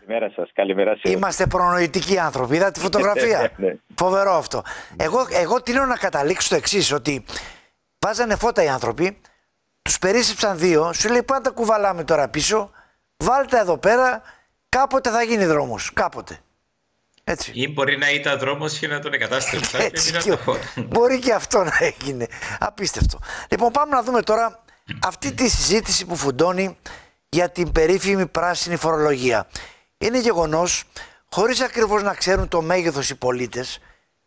Καλημέρα σας, καλημέρα σε όλους. Είμαστε προνοητικοί άνθρωποι. Είδα τη φωτογραφία. Ναι. Φοβερό αυτό. Εγώ τείνω να καταλήξω το εξής, ότι βάζανε φώτα οι άνθρωποι, τους περίσσεψαν δύο, σου λέει πάντα κουβαλάμε τώρα πίσω, βάλτε εδώ πέρα, κάποτε θα γίνει δρόμος. Κάποτε. Έτσι. Ή μπορεί να ήταν δρόμος και να τον εγκατάστρεψαν. Μπορεί και αυτό να έγινε. Απίστευτο. Λοιπόν, πάμε να δούμε τώρα αυτή τη συζήτηση που φουντώνει για την περίφημη πράσινη φορολογία. Είναι γεγονός, χωρίς ακριβώς να ξέρουν το μέγεθος οι πολίτες,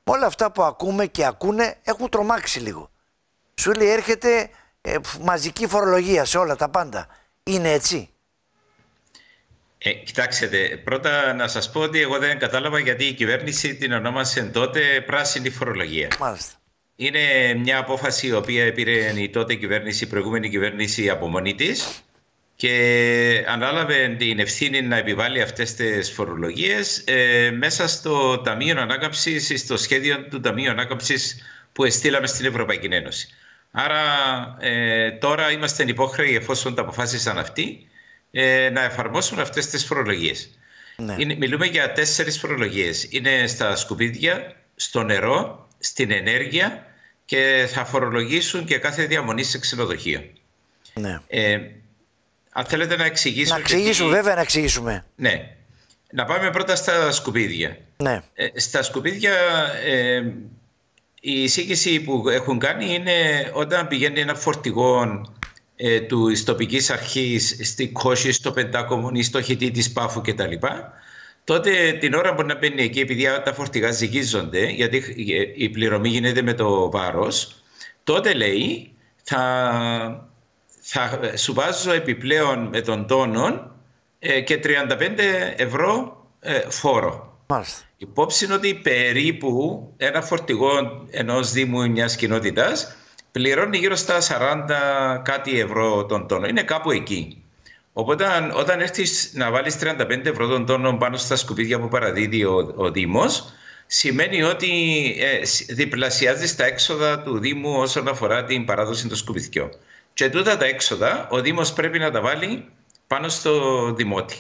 όλα αυτά που ακούμε και ακούνε έχουν τρομάξει λίγο. Σου λέει έρχεται μαζική φορολογία σε όλα τα πάντα. Είναι έτσι? Κοιτάξτε, πρώτα να σας πω ότι εγώ δεν κατάλαβα γιατί η κυβέρνηση την ονόμασε τότε πράσινη φορολογία. Μάλιστα. Είναι μια απόφαση η οποία πήρε η τότε κυβέρνηση, η προηγούμενη κυβέρνηση από μόνη της και ανάλαβε την ευθύνη να επιβάλλει αυτές τις φορολογίες μέσα στο Ταμείο Ανάκαμψης, στο σχέδιο του Ταμείου Ανάκαμψης που εστήλαμε στην Ευρωπαϊκή Ένωση. Άρα τώρα είμαστε υπόχρεοι, εφόσον τα αποφάσισαν αυτοί, να εφαρμόσουν αυτές τις φορολογίες. Ναι. Μιλούμε για 4 φορολογίες. Είναι στα σκουπίδια, στο νερό, στην ενέργεια και θα φορολογήσουν και κάθε διαμονή σε ξενοδοχείο. Ναι. Αν θέλετε να εξηγήσω... Να εξηγήσουμε, βέβαια να εξηγήσουμε. Ναι. Να πάμε πρώτα στα σκουπίδια. Ναι. Στα σκουπίδια η εισήγηση που έχουν κάνει είναι όταν πηγαίνει ένα φορτηγό της τοπικής αρχής στη Κόση, στο Πεντάκομο ή στο Χιτή της Πάφου κτλ. Τότε την ώρα που να μπαίνει εκεί, επειδή τα φορτηγά ζυγίζονται, γιατί η πληρωμή γίνεται με το βάρος, τότε λέει θα σου βάζω επιπλέον με τον τόνο και 35 ευρώ φόρο. Μάλιστα. Υπόψη είναι ότι περίπου ένα φορτηγό ενός δήμου ή μιας κοινότητας πληρώνει γύρω στα 40 κάτι ευρώ τον τόνο. Είναι κάπου εκεί. Οπότε όταν έρθεις να βάλεις 35 ευρώ τον τόνο πάνω στα σκουπίδια που παραδίδει ο Δήμος, σημαίνει ότι διπλασιάζεις τα έξοδα του Δήμου όσον αφορά την παράδοση των σκουπιδιών. Και τούτα τα έξοδα ο Δήμος πρέπει να τα βάλει πάνω στο δημότη.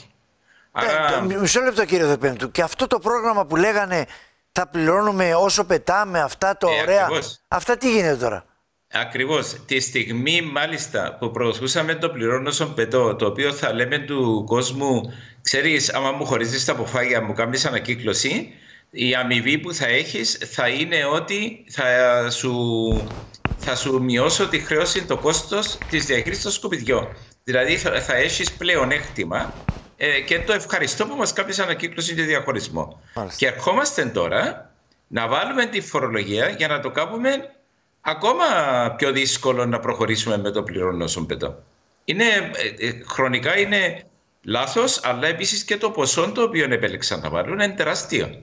Άρα... Μισό λεπτό κύριε Δεπέμπτου. Και αυτό το πρόγραμμα που λέγανε θα πληρώνουμε όσο πετάμε, αυτά το ωραία. Ακριβώς. Αυτά τι γίνεται τώρα? Ακριβώς. Τη στιγμή μάλιστα που προωθούσαμε το πληρώνω όσο πετώ, το οποίο θα λέμε του κόσμου, ξέρεις, άμα μου χωρίζεις τα αποφάγια, μου κάνεις ανακύκλωση, η αμοιβή που θα έχεις θα είναι ότι θα σου μειώσω τη χρέωση, το κόστος της διαχείρισης των σκουπιδιών. Δηλαδή θα έχεις πλεονέκτημα και το ευχαριστώ που μας κάνεις ανακύκλωση και διαχωρισμό. Μάλιστα. Και ερχόμαστε τώρα να βάλουμε τη φορολογία για να το κάνουμε ακόμα πιο δύσκολο να προχωρήσουμε με το πληρώνω όσον πετώ. Χρονικά είναι λάθος, αλλά επίσης και το ποσό το οποίο επέλεξαν να βάλουν είναι τεράστιο.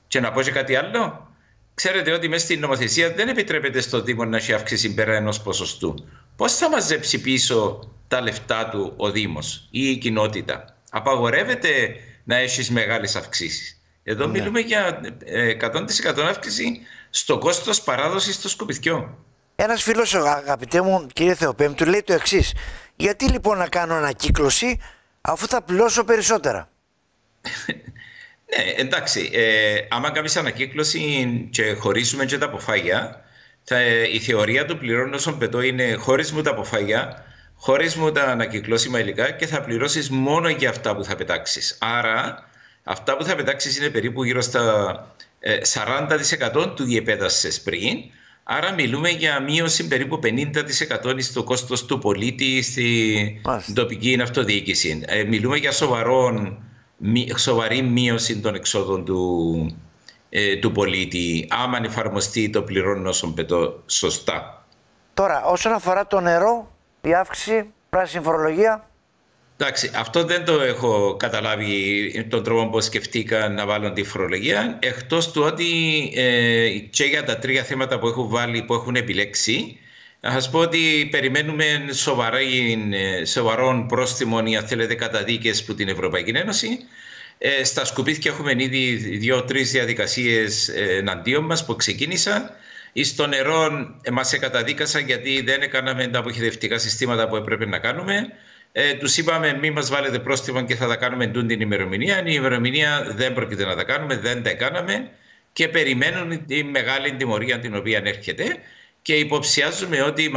Και να πω και κάτι άλλο. Ξέρετε ότι μέσα στην νομοθεσία δεν επιτρέπεται στο Δήμο να έχει αύξηση πέρα ενός ποσοστού. Πώς θα μαζέψει πίσω τα λεφτά του ο Δήμος ή η κοινότητα? Απαγορεύεται να έχεις μεγάλες αυξήσεις. Εδώ μιλούμε για 100% αύξηση στο κόστος παράδοσης των σκουπιδιών. Ένας φίλος, αγαπητέ μου κύριε Θεοπέμπτου, λέει το εξής. Γιατί λοιπόν να κάνω ανακύκλωση αφού θα πληρώσω περισσότερα? Ναι, εντάξει. Άμα κάνεις ανακύκλωση και χωρίσουμε και τα αποφάγια, η θεωρία του πληρώνω όσον πετώ είναι χωρίς μου τα αποφάγια, χωρίς μου τα ανακυκλώσιμα υλικά και θα πληρώσεις μόνο για αυτά που θα πετάξεις. Άρα, αυτά που θα πετάξεις είναι περίπου γύρω στα 40% του διεπέτασες πριν. Άρα μιλούμε για μείωση περίπου 50% στο κόστος του πολίτη στην τοπική αυτοδιοίκηση. Μιλούμε για σοβαρή μείωση των εξόδων του πολίτη, άμα εφαρμοστεί το πληρώνω όσον πετώ σωστά. Τώρα, όσον αφορά το νερό, η αύξηση, πράσινη φορολογία. Εντάξει, αυτό δεν το έχω καταλάβει τον τρόπο που σκεφτήκαν να βάλουν τη φορολογία, εκτός του ότι και για τα 3 θέματα που έχουν βάλει, που έχουν επιλέξει, να σας πω ότι περιμένουμε σοβαρών πρόστιμων ή αν θέλετε καταδίκες που την Ευρωπαϊκή Ένωση. Στα σκουπίδια έχουμε ήδη 2-3 διαδικασίες εναντίον μας που ξεκίνησαν. Στο νερό μας καταδίκασαν γιατί δεν έκαναμε τα αποχαιρετικά συστήματα που έπρεπε να κάνουμε. Τους είπαμε μη μας βάλετε πρόστιμο και θα τα κάνουμε την ημερομηνία. Η ημερομηνία δεν πρόκειται να τα κάνουμε, δεν τα κάναμε και περιμένουν τη μεγάλη τιμωρία την οποία έρχεται και υποψιάζουμε ότι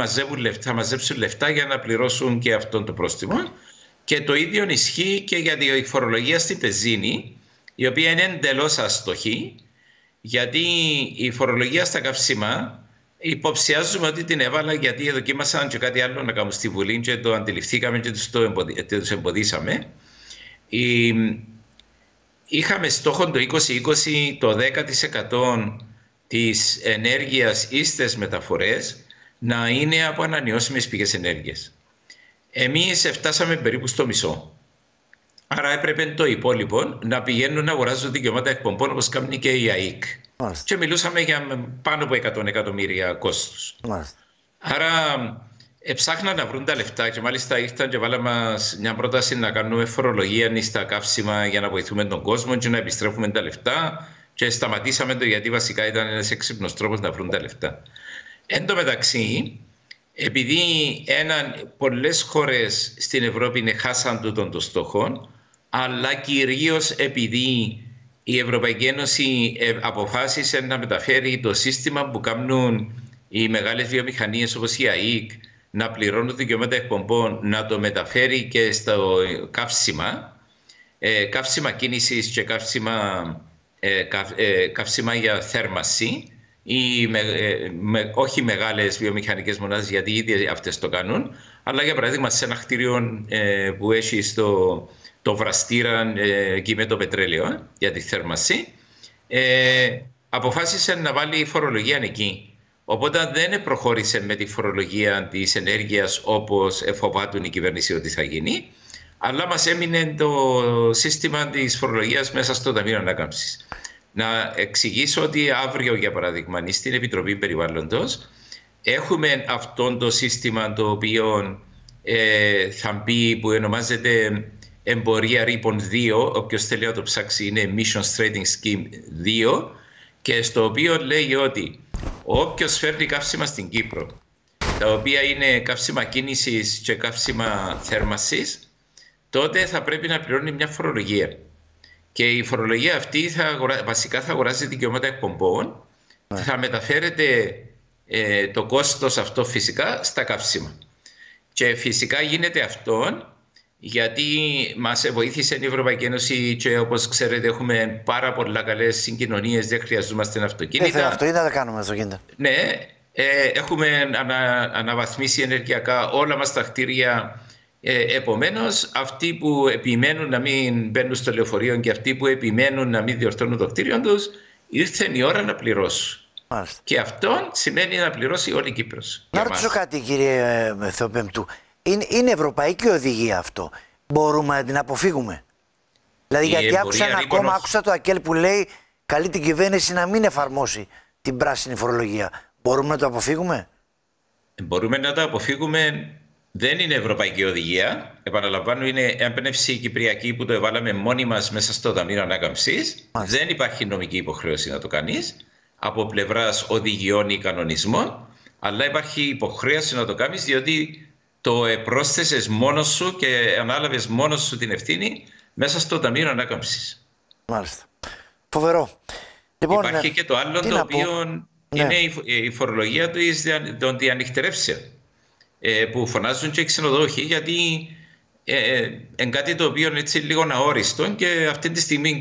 θα μαζέψουν λεφτά για να πληρώσουν και αυτό το πρόστιμο. Και το ίδιο ισχύει και για τη φορολογία στην πεζίνη, η οποία είναι εντελώς αστοχή, γιατί η φορολογία στα καύσιμα υποψιάζουμε ότι την έβαλα γιατί δοκίμασαν και κάτι άλλο να κάνουν στη Βουλή και το αντιληφθήκαμε και τους εμποδίσαμε. Είχαμε στόχο το 2020 το 10% της ενέργειας ή στις μεταφορές να είναι από ανανεώσιμες πηγές ενέργειας. Εμείς φτάσαμε περίπου στο μισό. Άρα έπρεπε το υπόλοιπο να πηγαίνουν να αγοράζουν δικαιώματα εκπομπών όπως κάνει και η ΑΕΚ. Μάλιστα. Και μιλούσαμε για πάνω από 100 εκατομμύρια κόστους. Μάλιστα. Άρα ψάχναν να βρουν τα λεφτά και μάλιστα ήρθαν και βάλαμε μας μια πρόταση να κάνουμε φορολογία στα καύσιμα για να βοηθούμε τον κόσμο και να επιστρέφουμε τα λεφτά και σταματήσαμε το γιατί βασικά ήταν ένας έξυπνος τρόπος να βρουν τα λεφτά. Εν τω μεταξύ, επειδή πολλές χώρες στην Ευρώπη χάσαν τον στόχο, αλλά κυρίως επειδή η Ευρωπαϊκή Ένωση αποφάσισε να μεταφέρει το σύστημα που κάνουν οι μεγάλες βιομηχανίες όπως η ΑΕΚ να πληρώνουν δικαιώματα εκπομπών, να το μεταφέρει και στο καύσιμα κίνησης και καύσιμα για θέρμανση, όχι μεγάλες βιομηχανικές μονάδες γιατί ήδη αυτές το κάνουν, αλλά για παράδειγμα σε ένα κτίριο που έχει το βραστήρα εκεί με το πετρέλαιο για τη θέρμανση, αποφάσισε να βάλει φορολογία εκεί. Οπότε δεν προχώρησε με τη φορολογία της ενέργειας όπως φοβάτουν η κυβέρνηση ότι θα γίνει, αλλά μας έμεινε το σύστημα της φορολογίας μέσα στο Ταμείο Ανάκαμψης. Να εξηγήσω ότι αύριο, για παράδειγμα, στην Επιτροπή Περιβάλλοντος έχουμε αυτό το σύστημα το οποίο θα μπει, που ονομάζεται Εμπορία Ρήπων 2, όποιος θέλει να το ψάξει είναι Emissions Trading Scheme 2, και στο οποίο λέει ότι όποιος φέρνει καύσιμα στην Κύπρο, τα οποία είναι καύσιμα κίνησης και καύσιμα θέρμανσης, τότε θα πρέπει να πληρώνει μια φορολογία. Και η φορολογία αυτή βασικά θα αγοράζει δικαιώματα εκπομπών, θα μεταφέρεται το κόστος αυτό φυσικά στα καύσιμα. Και φυσικά γίνεται αυτό γιατί μας βοήθησε η Ευρωπαϊκή Ένωση και όπως ξέρετε έχουμε πάρα πολλά καλές συγκοινωνίες, δεν χρειαζόμαστε αυτοκίνητα. Αυτοκίνητα δεν κάνουμε αυτοκίνητα. Ναι, έχουμε αναβαθμίσει ενεργειακά όλα μας τα κτίρια. Επομένως, αυτοί που επιμένουν να μην μπαίνουν στο λεωφορείο και αυτοί που επιμένουν να μην διορθώνουν το κτίριο τους, ήρθε η ώρα να πληρώσουν. Μάλιστα. Και αυτό σημαίνει να πληρώσει όλη η Κύπρος. Να ρωτήσω κάτι, κύριε Θεοπέμπτου. Είναι ευρωπαϊκή οδηγία αυτό. Μπορούμε να την αποφύγουμε? Δηλαδή, γιατί άκουσα το ΑΚΕΛ που λέει καλεί την κυβέρνηση να μην εφαρμόσει την πράσινη φορολογία. Μπορούμε να το αποφύγουμε? Μπορούμε να το αποφύγουμε. Δεν είναι ευρωπαϊκή οδηγία. Επαναλαμβάνω, είναι έμπνευση κυπριακή που το εβάλαμε μόνοι μας μέσα στο Ταμείο Ανάκαμψης. Δεν υπάρχει νομική υποχρέωση να το κάνεις από πλευράς οδηγιών ή κανονισμών, αλλά υπάρχει υποχρέωση να το κάνεις διότι το πρόσθεσες μόνος σου και ανάλαβες μόνος σου την ευθύνη μέσα στο Ταμείο Ανάκαμψης. Μάλιστα. Φοβερό. Λοιπόν, υπάρχει και το άλλο το οποίο είναι η φορολογία των διανυκτερεύσεων, που φωνάζουν και οι ξενοδόχοι, γιατί είναι κάτι το οποίο είναι έτσι λίγο αόριστο και αυτή τη στιγμή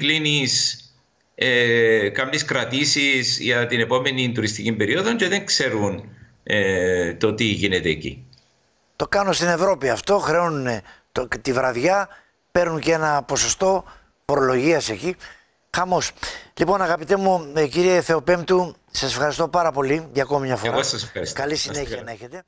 κάνεις κρατήσεις για την επόμενη τουριστική περίοδο και δεν ξέρουν το τι γίνεται εκεί. Το κάνουν στην Ευρώπη αυτό, χρεώνουν τη βραδιά, παίρνουν και ένα ποσοστό φορολογίας εκεί. Χαμός. Λοιπόν, αγαπητέ μου κύριε Θεοπέμπτου, σας ευχαριστώ πάρα πολύ για ακόμη μια φορά. Εγώ σας ευχαριστώ. Καλή συνέχεια να έχετε.